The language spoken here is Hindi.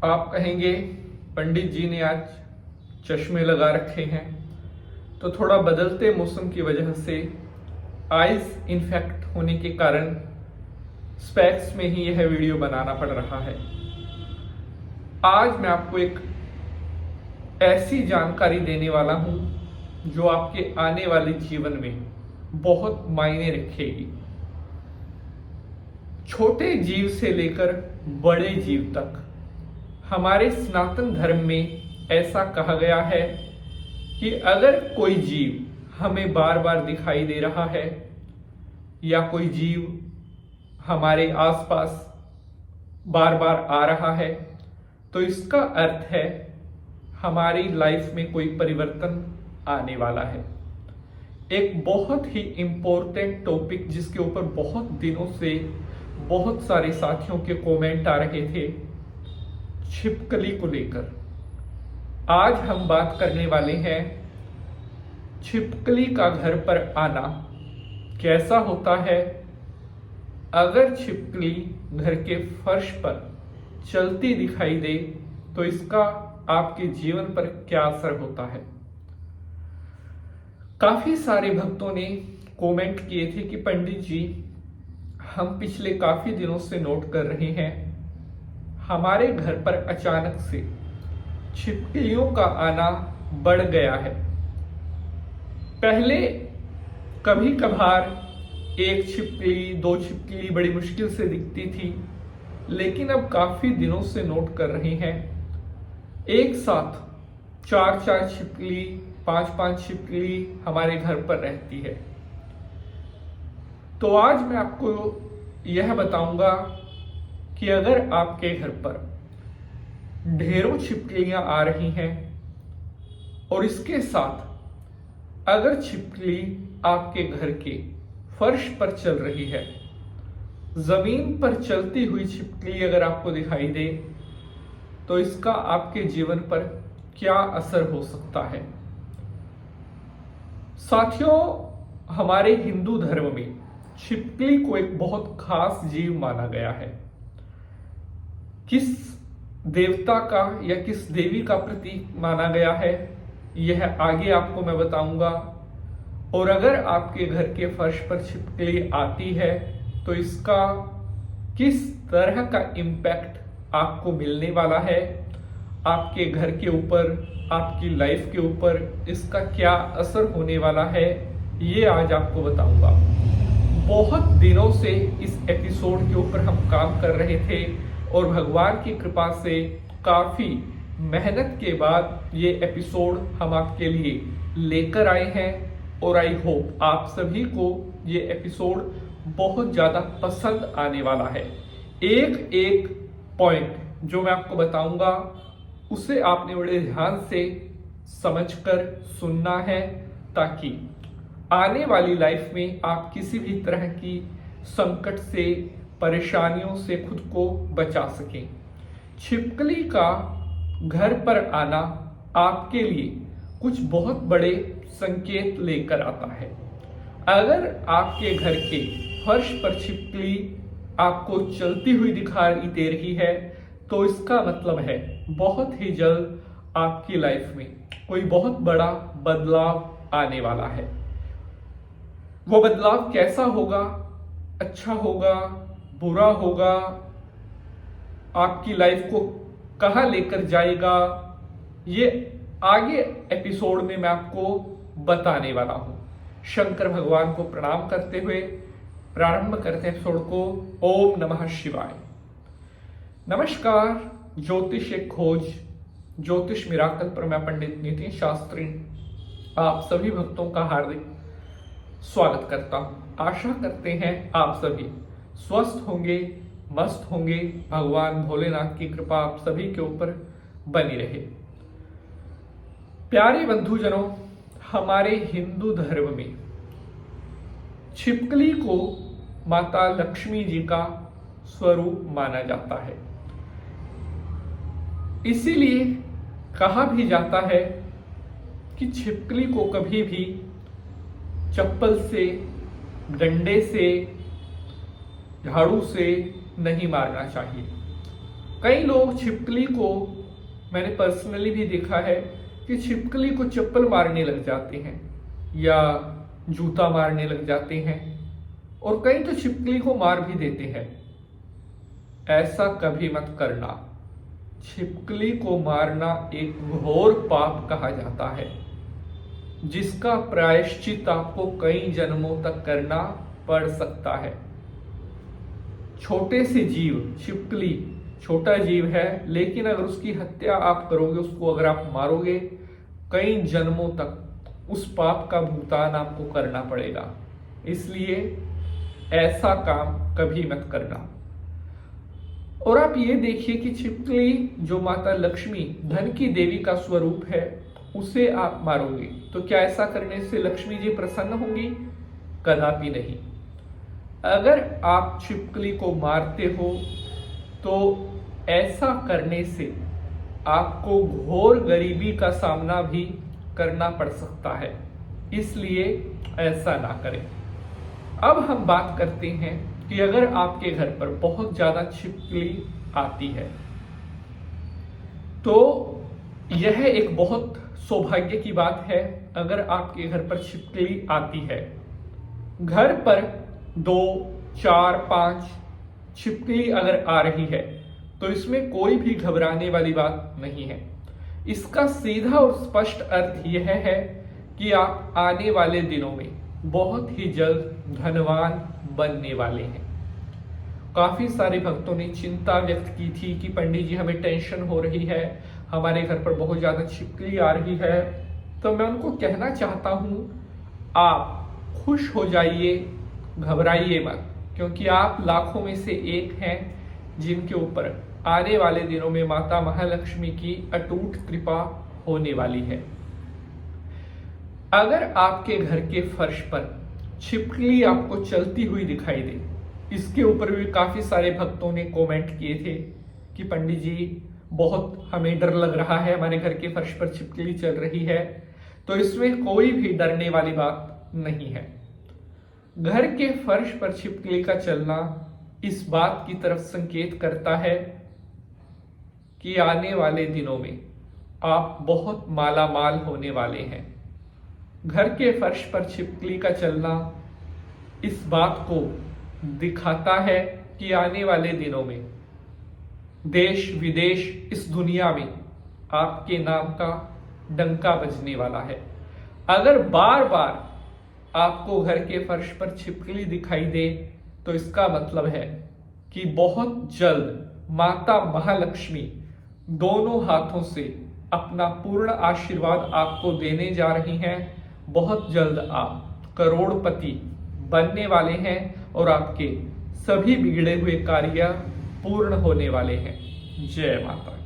आप कहेंगे पंडित जी ने आज चश्मे लगा रखे हैं, तो थोड़ा बदलते मौसम की वजह से आइज इन्फेक्ट होने के कारण स्पेक्स में ही यह वीडियो बनाना पड़ रहा है। आज मैं आपको एक ऐसी जानकारी देने वाला हूं जो आपके आने वाले जीवन में बहुत मायने रखेगी। छोटे जीव से लेकर बड़े जीव तक हमारे सनातन धर्म में ऐसा कहा गया है कि अगर कोई जीव हमें बार बार दिखाई दे रहा है या कोई जीव हमारे आसपास बार बार आ रहा है, तो इसका अर्थ है हमारी लाइफ में कोई परिवर्तन आने वाला है। एक बहुत ही इंपॉर्टेंट टॉपिक जिसके ऊपर बहुत दिनों से बहुत सारे साथियों के कमेंट आ रहे थे, छिपकली को लेकर आज हम बात करने वाले हैं। छिपकली का घर पर आना कैसा होता है, अगर छिपकली घर के फर्श पर चलती दिखाई दे तो इसका आपके जीवन पर क्या असर होता है। काफी सारे भक्तों ने कमेंट किए थे कि पंडित जी, हम पिछले काफी दिनों से नोट कर रहे हैं हमारे घर पर अचानक से छिपकलियों का आना बढ़ गया है। पहले कभी कभार एक छिपकली दो छिपकली बड़ी मुश्किल से दिखती थी, लेकिन अब काफी दिनों से नोट कर रहे हैं एक साथ 4-4 छिपकली 5-5 छिपकली हमारे घर पर रहती है। तो आज मैं आपको यह बताऊंगा कि अगर आपके घर पर ढेरों छिपकलियां आ रही हैं और इसके साथ अगर छिपकली आपके घर के फर्श पर चल रही है, जमीन पर चलती हुई छिपकली अगर आपको दिखाई दे, तो इसका आपके जीवन पर क्या असर हो सकता है। साथियों, हमारे हिंदू धर्म में छिपकली को एक बहुत खास जीव माना गया है। किस देवता का या किस देवी का प्रतीक माना गया है, यह आगे आपको मैं बताऊंगा। और अगर आपके घर के फर्श पर छिपकली आती है तो इसका किस तरह का इम्पैक्ट आपको मिलने वाला है, आपके घर के ऊपर, आपकी लाइफ के ऊपर इसका क्या असर होने वाला है, ये आज आपको बताऊंगा। बहुत दिनों से इस एपिसोड के ऊपर हम काम कर रहे थे और भगवान की कृपा से काफी मेहनत के बाद ये एपिसोड हम आपके लिए लेकर आए हैं और आई होप आप सभी को ये एपिसोड बहुत ज्यादा पसंद आने वाला है। एक एक पॉइंट जो मैं आपको बताऊंगा उसे आपने बड़े ध्यान से समझकर सुनना है, ताकि आने वाली लाइफ में आप किसी भी तरह की संकट से, परेशानियों से खुद को बचा सकें। छिपकली का घर पर आना आपके लिए कुछ बहुत बड़े संकेत लेकर आता है। अगर आपके घर के फर्श पर छिपकली आपको चलती हुई दिखाई दे रही है, तो इसका मतलब है बहुत ही जल्द आपकी लाइफ में कोई बहुत बड़ा बदलाव आने वाला है। वो बदलाव कैसा होगा, अच्छा होगा, बुरा होगा, आपकी लाइफ को कहां लेकर जाएगा, ये आगे एपिसोड में मैं आपको बताने वाला हूं। शंकर भगवान को प्रणाम करते हुए प्रारंभ करते हैं एपिसोड को। ओम नमः शिवाय। नमस्कार, ज्योतिष एक खोज, ज्योतिष मिराकल पर मैं पंडित नितिन शास्त्री आप सभी भक्तों का हार्दिक स्वागत करता हूं। आशा करते हैं आप सभी स्वस्थ होंगे, मस्त होंगे। भगवान भोलेनाथ की कृपा आप सभी के ऊपर बनी रहे। प्यारे बंधुजनों, हमारे हिंदू धर्म में छिपकली को माता लक्ष्मी जी का स्वरूप माना जाता है। इसीलिए कहा भी जाता है कि छिपकली को कभी भी चप्पल से, डंडे से, झाड़ू से नहीं मारना चाहिए। कई लोग छिपकली को, मैंने पर्सनली भी देखा है कि छिपकली को चप्पल मारने लग जाते हैं या जूता मारने लग जाते हैं, और कई तो छिपकली को मार भी देते हैं। ऐसा कभी मत करना। छिपकली को मारना एक घोर पाप कहा जाता है, जिसका प्रायश्चित आपको कई जन्मों तक करना पड़ सकता है। छोटे से जीव, छिपकली छोटा जीव है, लेकिन अगर उसकी हत्या आप करोगे, उसको अगर आप मारोगे, कई जन्मों तक उस पाप का भुगतान आपको करना पड़ेगा। इसलिए ऐसा काम कभी मत करना। और आप ये देखिए कि छिपकली जो माता लक्ष्मी, धन की देवी का स्वरूप है, उसे आप मारोगे तो क्या ऐसा करने से लक्ष्मी जी प्रसन्न होंगी? कदापि नहीं। अगर आप छिपकली को मारते हो तो ऐसा करने से आपको घोर गरीबी का सामना भी करना पड़ सकता है, इसलिए ऐसा ना करें। अब हम बात करते हैं कि अगर आपके घर पर बहुत ज्यादा छिपकली आती है तो यह एक बहुत सौभाग्य की बात है। अगर आपके घर पर छिपकली आती है, घर पर 2, 4, 5 छिपकली अगर आ रही है तो इसमें कोई भी घबराने वाली बात नहीं है। इसका सीधा और स्पष्ट अर्थ यह है कि आप आने वाले दिनों में बहुत ही जल्द धनवान बनने वाले हैं। काफी सारे भक्तों ने चिंता व्यक्त की थी कि पंडित जी हमें टेंशन हो रही है, हमारे घर पर बहुत ज्यादा छिपकली आ रही है। तो मैं उनको कहना चाहता हूं, आप खुश हो जाइए, घबराइए मत, क्योंकि आप लाखों में से एक हैं जिनके ऊपर आने वाले दिनों में माता महालक्ष्मी की अटूट कृपा होने वाली है। अगर आपके घर के फर्श पर छिपकली आपको चलती हुई दिखाई दे, इसके ऊपर भी काफी सारे भक्तों ने कमेंट किए थे कि पंडित जी बहुत हमें डर लग रहा है, हमारे घर के फर्श पर छिपकली चल रही है। तो इसमें कोई भी डरने वाली बात नहीं है। घर के फर्श पर छिपकली का चलना इस बात की तरफ संकेत करता है कि आने वाले दिनों में आप बहुत मालामाल होने वाले हैं। घर के फर्श पर छिपकली का चलना इस बात को दिखाता है कि आने वाले दिनों में देश विदेश, इस दुनिया में आपके नाम का डंका बजने वाला है। अगर बार बार आपको घर के फर्श पर छिपकली दिखाई दे तो इसका मतलब है कि बहुत जल्द माता महालक्ष्मी दोनों हाथों से अपना पूर्ण आशीर्वाद आपको देने जा रही हैं। बहुत जल्द आप करोड़पति बनने वाले हैं और आपके सभी बिगड़े हुए कार्य पूर्ण होने वाले हैं। जय माता।